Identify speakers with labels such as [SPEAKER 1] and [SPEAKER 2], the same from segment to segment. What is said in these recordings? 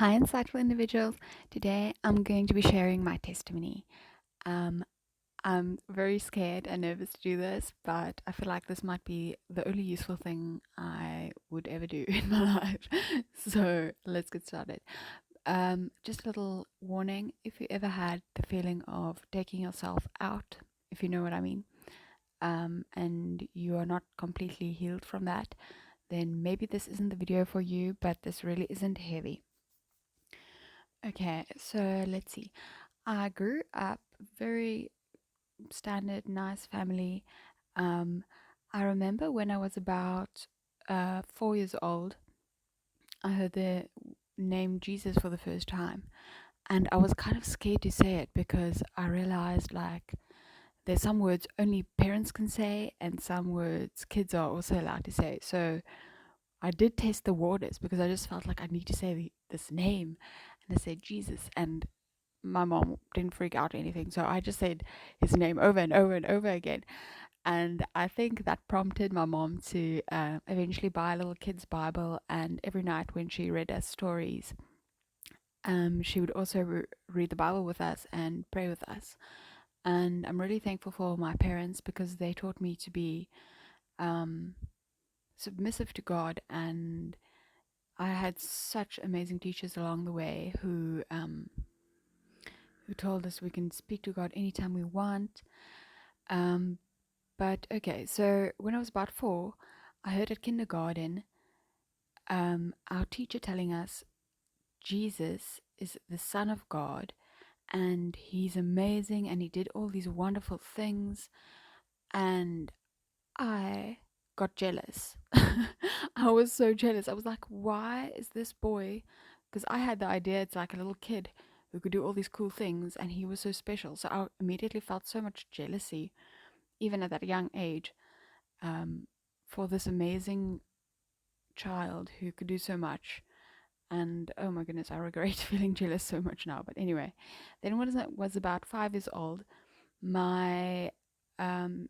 [SPEAKER 1] Hi, insightful individuals. Today I'm going to be sharing my testimony. Um, I'm very scared and nervous to do this, but I feel like this might be the only useful thing I would ever do in my life. So let's get started. Just a little warning, if you ever had the feeling of taking yourself out, if you know what I mean, and you are not completely healed from that, then maybe this isn't the video for you, but this really isn't heavy. Okay, so let's see. I grew up very standard, nice family. Um, I remember when I was about 4 years old, I heard the name Jesus for the first time, and I was kind of scared to say it because I realized like there's some words only parents can say, and some words kids are also allowed to say. So I did test the waters because I just felt like I need to say this name, and I said Jesus, and my mom didn't freak out or anything. So I just said his name over and over and over again. And I think that prompted my mom to eventually buy a little kid's Bible. And every night when she read us stories, she would also read the Bible with us and pray with us. And I'm really thankful for my parents because they taught me to be um, submissive to God. And I had such amazing teachers along the way who told us we can speak to God anytime we want. Um, but okay, so when I was about 4, I heard at kindergarten our teacher telling us Jesus is the Son of God and he's amazing and he did all these wonderful things. And I got jealous. I was so jealous. I was like, why is this boy? Because I had the idea it's like a little kid who could do all these cool things and he was so special. So I immediately felt so much jealousy, even at that young age, um, for this amazing child who could do so much. And oh my goodness, I regret feeling jealous so much now. But anyway, then when I was about 5 years old, my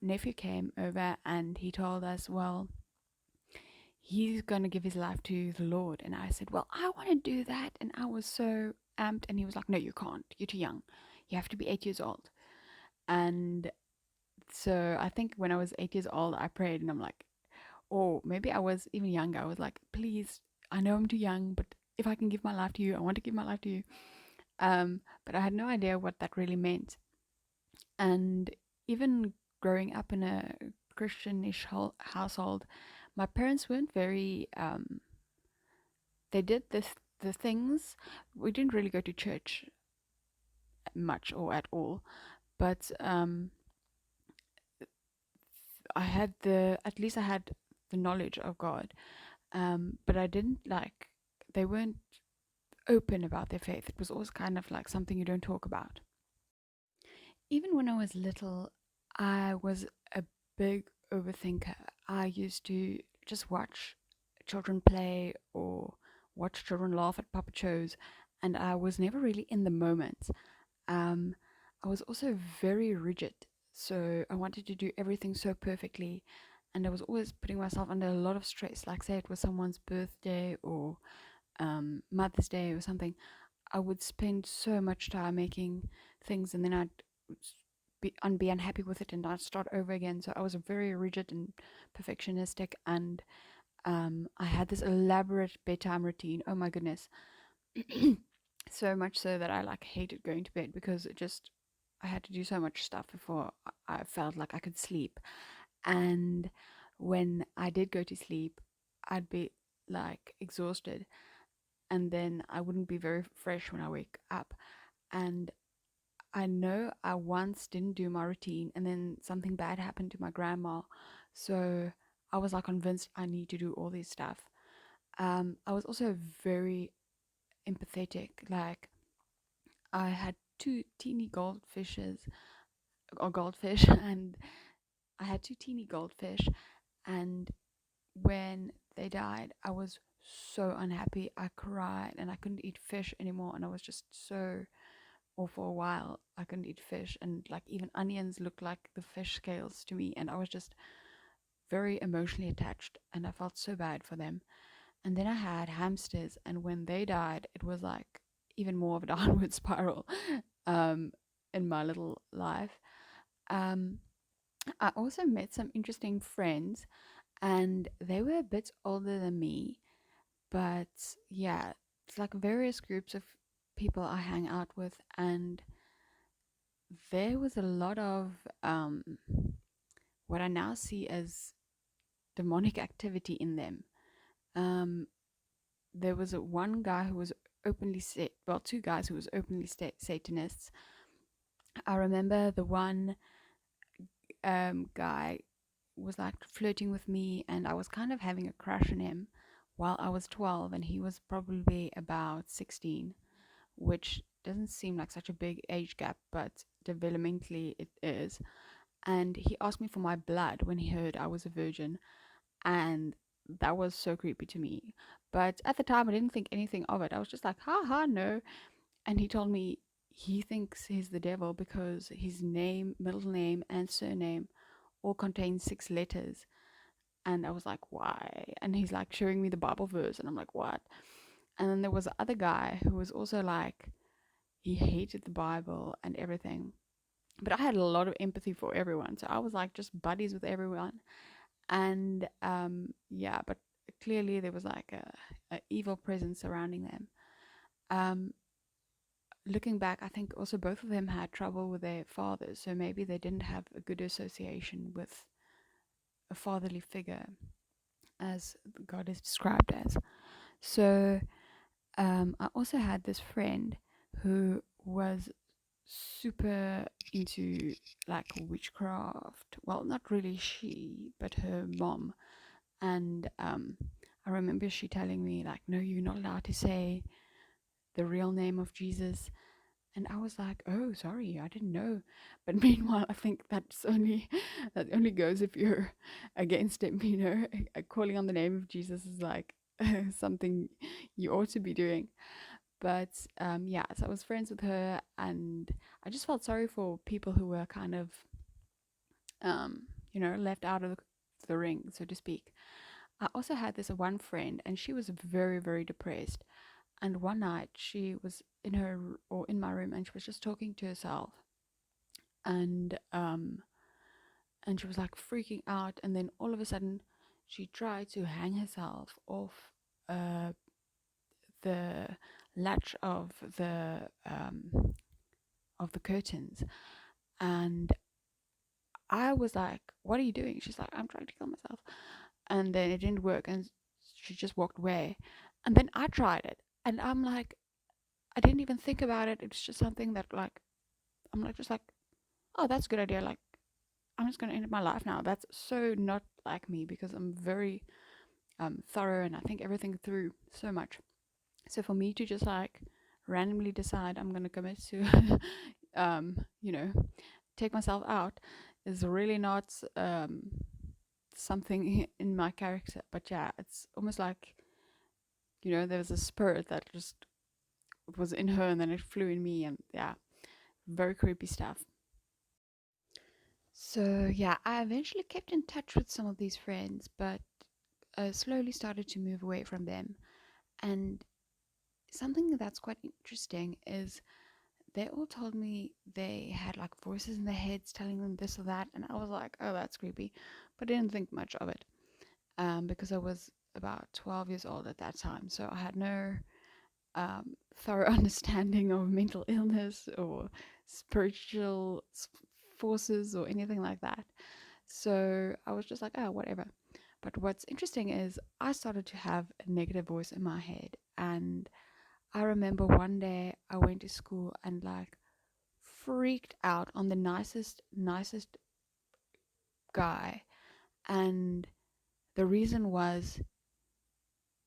[SPEAKER 1] nephew came over and he told us, well, he's going to give his life to the Lord. And I said, well, I want to do that. And I was so amped. And he was like, no, you can't. You're too young. You have to be 8 years old. And so I think when I was 8 years old, I prayed and I'm like, or maybe I was even younger. I was like, please, I know I'm too young, but if I can give my life to you, I want to give my life to you. But I had no idea what that really meant. And even growing up in a Christianish household, my parents weren't very. They did the things. We didn't really go to church much or at all, but I had at least I had the knowledge of God. But I didn't like. They weren't open about their faith. It was always kind of like something you don't talk about. Even when I was little, I was a big overthinker. I used to just watch children play or watch children laugh at puppet shows, and I was never really in the moment. Um, I was also very rigid, so I wanted to do everything so perfectly, and I was always putting myself under a lot of stress. Like, say it was someone's birthday or Mother's Day or something, I would spend so much time making things and then I'd be unhappy with it and I'd start over again. So I was very rigid and perfectionistic, and I had this elaborate bedtime routine. Oh my goodness. So much so that I like hated going to bed because I had to do so much stuff before I felt like I could sleep. And when I did go to sleep, I'd be like exhausted, and then I wouldn't be very fresh when I wake up. And I know I once didn't do my routine, and then something bad happened to my grandma. So I was like convinced I need to do all this stuff. I was also very empathetic. Like, I had two teeny goldfishes or goldfish, and I had two teeny goldfish, and when they died, I was so unhappy. I cried and I couldn't eat fish anymore, and I was just so. Or for a while, I couldn't eat fish, and like even onions looked like the fish scales to me, and I was just very emotionally attached, and I felt so bad for them. And then I had hamsters, and when they died, it was like even more of a downward spiral um, in my little life. Um, I also met some interesting friends, and they were a bit older than me, but yeah, it's like various groups of people I hang out with, and there was a lot of what I now see as demonic activity in them. Um, there was one guy who was openly well, two guys who was openly Satanists. I remember the one guy was like flirting with me, and I was kind of having a crush on him while I was 12, and he was probably about 16, which doesn't seem like such a big age gap, but developmentally it is. And he asked me for my blood when he heard I was a virgin, and that was so creepy to me. But at the time, I didn't think anything of it. I was just like, ha ha, no. And he told me he thinks he's the devil because his name, middle name, and surname all contain 6 letters. And I was like, why? And he's like showing me the Bible verse, and I'm like, what? And then there was the other guy who was also like, he hated the Bible and everything. But I had a lot of empathy for everyone. So I was like just buddies with everyone. And yeah, but clearly there was like a evil presence surrounding them. Um, Looking back, I think also both of them had trouble with their fathers, so maybe they didn't have a good association with a fatherly figure, as God is described as. So I also had this friend who was super into like witchcraft. Well, not really she, but her mom. And I remember she telling me like, no, you're not allowed to say the real name of Jesus. And I was like, oh, sorry, I didn't know. But meanwhile, I think that only goes if you're against him, you know. Calling on the name of Jesus is like something you ought to be doing. But yeah, so I was friends with her, and I just felt sorry for people who were kind of, left out of the ring, so to speak. I also had this one friend, and she was very, very depressed. And one night she was in my room, and she was just talking to herself, and and she was like freaking out. And then all of a sudden, she tried to hang herself off uh, the latch of the curtains, and I was like, "What are you doing?" She's like, "I'm trying to kill myself," and then it didn't work, and she just walked away. And then I tried it, and I'm like, I didn't even think about it. It's just something that like I'm like just like, oh, that's a good idea. Like I'm just gonna end my life now. That's so not like me because I'm very thorough and I think everything through so much. So for me to just like randomly decide I'm gonna commit to, you know, take myself out is really not something in my character. But yeah, it's almost like there was a spirit that just was in her and then it flew in me, and yeah, very creepy stuff. So yeah, I eventually kept in touch with some of these friends, but slowly started to move away from them. And something that's quite interesting is they all told me they had like voices in their heads telling them this or that, and I was like, oh, that's creepy, but I didn't think much of it because I was about 12 years old at that time, so I had no thorough understanding of mental illness or spiritual forces or anything like that. So I was just like, oh, whatever. But what's interesting is I started to have a negative voice in my head. And I remember one day I went to school and like freaked out on the nicest guy. And the reason was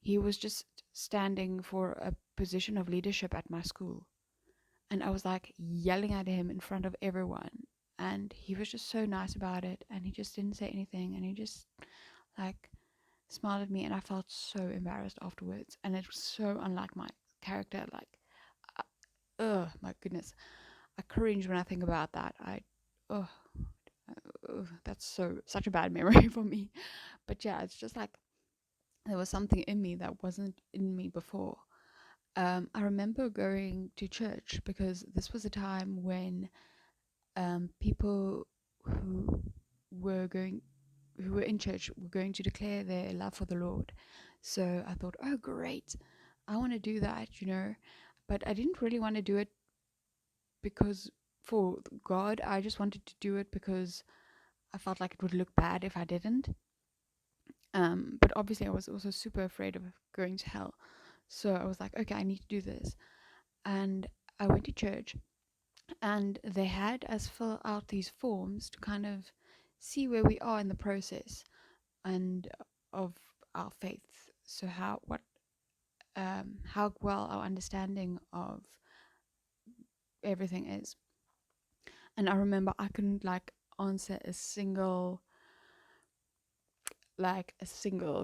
[SPEAKER 1] he was just standing for a position of leadership at my school. And I was like yelling at him in front of everyone. And he was just so nice about it. And he just didn't say anything. And he just like smiled at me, and I felt so embarrassed afterwards. And it was so unlike my character. Like, my goodness, I cringe when I think about that. Oh, that's such a bad memory for me. But yeah, it's just like There was something in me that wasn't in me before. I remember going to church because this was a time when people who were going who were in church were going to declare their love for the Lord. So I thought, oh great, I want to do that. But I didn't really want to do it because for God. I just wanted to do it because I felt like it would look bad if I didn't. But obviously I was also super afraid of going to hell. So I was like, okay, I need to do this. And I went to church, and they had us fill out these forms to kind of see where we are in the process and of our faith. So how well our understanding of everything is. And I remember I couldn't answer a single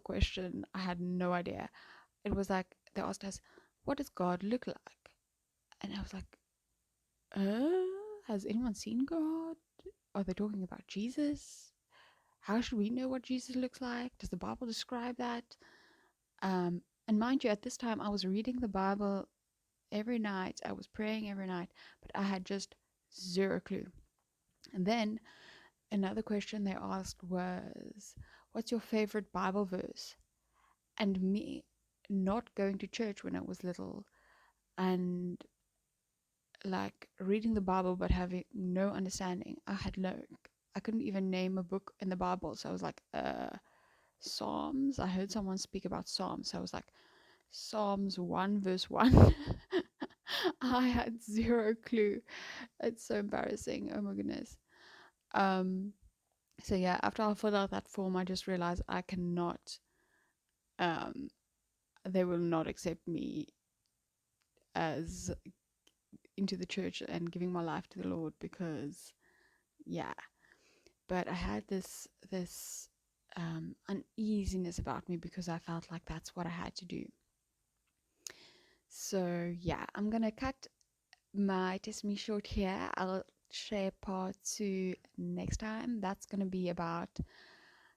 [SPEAKER 1] question. I had no idea. It was like they asked us, what does God look like? And I was like, has anyone seen God? Are they talking about Jesus? How should we know what Jesus looks like? Does the Bible describe that? And mind you, at this time, I was reading the Bible every night. I was praying every night, but I had just zero clue. And then another question they asked was, what's your favorite Bible verse? And me not going to church when I was little and reading the Bible but having no understanding. I couldn't even name a book in the Bible. So I was like, Psalms. I heard someone speak about Psalms. So I was like, Psalms 1 verse 1. I had zero clue. It's so embarrassing. Oh my goodness. Um, so yeah, after I filled out that form, I just realized I cannot, um, they will not accept me as into the church and giving my life to the Lord because, yeah. But I had this uneasiness about me because I felt like that's what I had to do. So yeah, I'm gonna cut my testimony short here. I'll share part 2 next time. That's gonna be about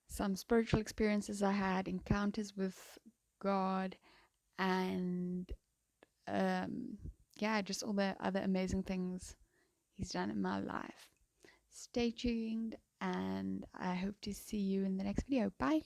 [SPEAKER 1] some spiritual experiences I had, encounters with God, and yeah, just all the other amazing things He's done in my life. Stay tuned, and I hope to see you in the next video. Bye.